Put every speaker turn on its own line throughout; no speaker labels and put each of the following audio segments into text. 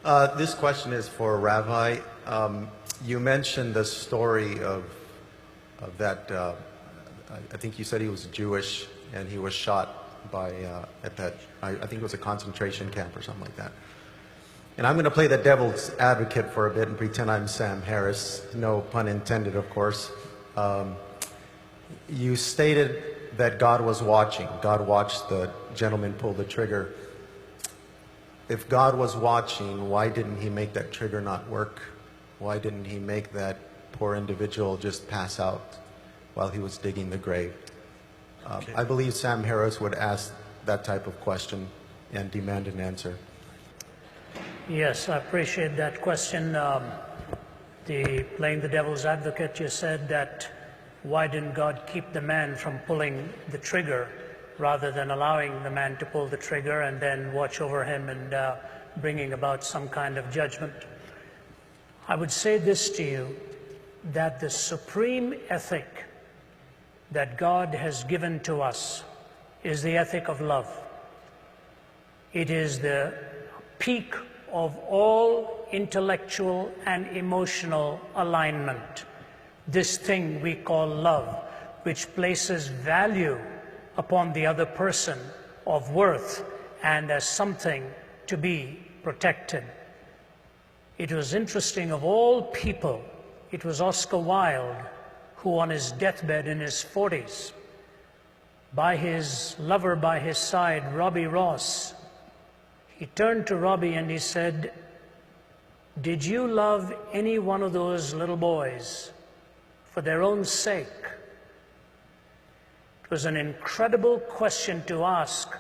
This question is for Rabbi. You mentioned the story of that. I think you said he was Jewish and he was shot by at that. I think it was a concentration camp or something like that. And I'm going to play the devil's advocate for a bit and pretend I'm Sam Harris. No pun intended, of course. You stated that God was watching. God watched the gentleman pull the trigger. If God was watching, why didn't he make that trigger not work? Why didn't he make that poor individual just pass out while he was digging the grave?
Okay.
I believe Sam Harris would ask that type of question and demand an answer.
Yes, I appreciate that question. Playing the devil's advocate, you said that why didn't God keep the man from pulling the trigger rather than allowing the man to pull the trigger and then watch over him and bringing about some kind of judgment? I would say this to you, that the supreme ethic that God has given to us is the ethic of love. It is the peak of all intellectual and emotional alignment. This thing we call love, which places value upon the other person of worth and as something to be protected. It was interesting, of all people, it was Oscar Wilde who on his deathbed in his 40s, by his lover by his side, Robbie Ross, he turned to Robbie and he said, "Did you love any one of those little boys for their own sake?" It was an incredible question to ask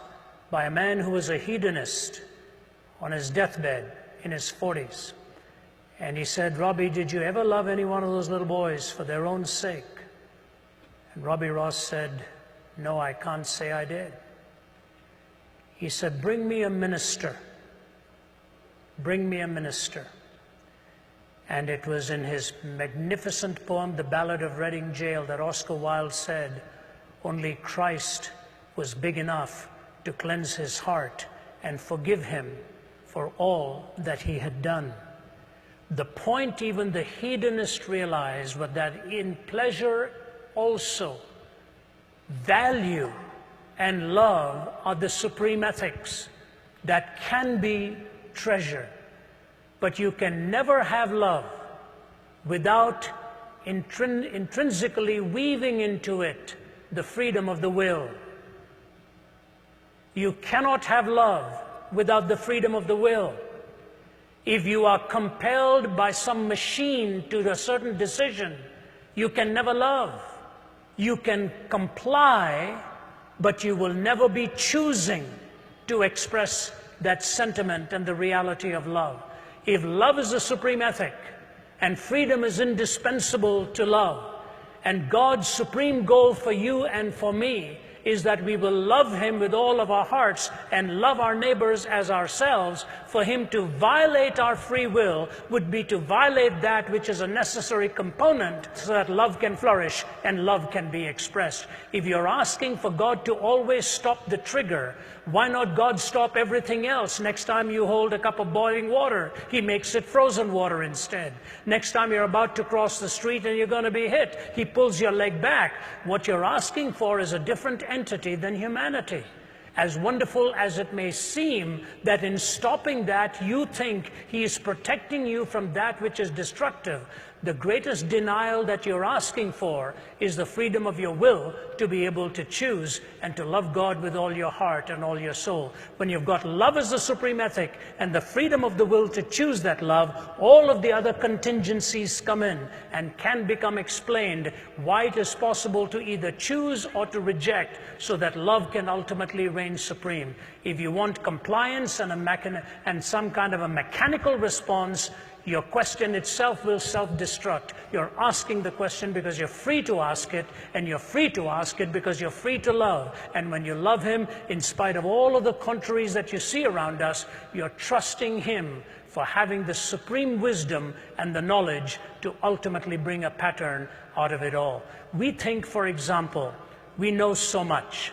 by a man who was a hedonist on his deathbed in his 40s. And he said, "Robbie, did you ever love any one of those little boys for their own sake?" And Robbie Ross said, "No, I can't say I did." He said, "Bring me a minister. Bring me a minister." And it was in his magnificent poem, The Ballad of Reading Gaol, that Oscar Wilde said, only Christ was big enough to cleanse his heart and forgive him for all that he had done. The point even the hedonist realized was that in pleasure also, value and love are the supreme ethics that can be treasured. But you can never have love without intrinsically weaving into it the freedom of the will. You cannot have love without the freedom of the will. If you are compelled by some machine to a certain decision, you can never love. You can comply, but you will never be choosing to express that sentiment and the reality of love. If love is the supreme ethic, and freedom is indispensable to love, and God's supreme goal for you and for me is that we will love him with all of our hearts and love our neighbors as ourselves, for him to violate our free will would be to violate that which is a necessary component so that love can flourish and love can be expressed. If you're asking for God to always stop the trigger, why not God stop everything else? Next time you hold a cup of boiling water, he makes it frozen water instead. Next time you're about to cross the street and you're going to be hit, he pulls your leg back. What you're asking for is a different entity than humanity. As wonderful as it may seem that in stopping that you think he is protecting you from that which is destructive, the greatest denial that you're asking for is the freedom of your will to be able to choose and to love God with all your heart and all your soul. When you've got love as the supreme ethic and the freedom of the will to choose that love, all of the other contingencies come in and can become explained why it is possible to either choose or to reject so that love can ultimately reign supreme. If you want compliance and some kind of a mechanical response, your question itself will self-destruct. You're asking the question because you're free to ask it, and you're free to ask it because you're free to love. And when you love him, in spite of all of the contraries that you see around us, you're trusting him for having the supreme wisdom and the knowledge to ultimately bring a pattern out of it all. We think, for example, we know so much.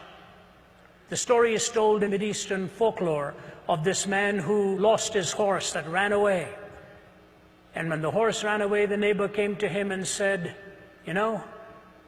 The story is told in Mideastern folklore of this man who lost his horse that ran away. And when the horse ran away, the neighbor came to him and said, "You know,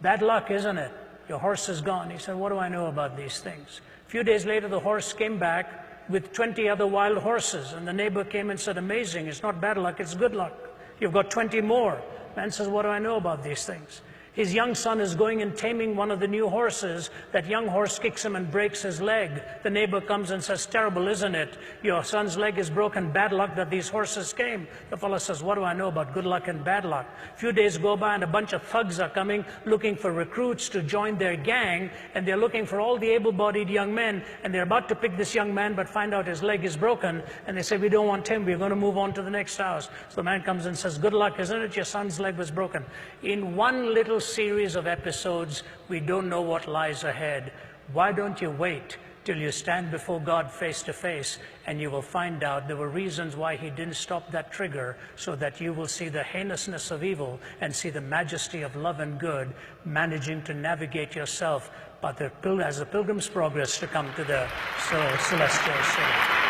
bad luck, isn't it? Your horse is gone." He said, "What do I know about these things?" A few days later, the horse came back with 20 other wild horses. And the neighbor came and said, "Amazing, it's not bad luck, it's good luck. You've got 20 more." Man says, "What do I know about these things?" His young son is going and taming one of the new horses. That young horse kicks him and breaks his leg. The neighbor comes and says, "Terrible, isn't it? Your son's leg is broken. Bad luck that these horses came." The fellow says, "What do I know about good luck and bad luck?" A few days go by and a bunch of thugs are coming looking for recruits to join their gang. And they're looking for all the able-bodied young men. And they're about to pick this young man but find out his leg is broken. And they say, "We don't want him. We're going to move on to the next house." So the man comes and says, "Good luck, isn't it? Your son's leg was broken." In one little series of episodes, we don't know what lies ahead. Why don't you wait till you stand before God face to face, and you will find out there were reasons why he didn't stop that trigger, so that you will see the heinousness of evil and see the majesty of love and good, managing to navigate yourself, but as a pilgrim's progress to come to the celestial city.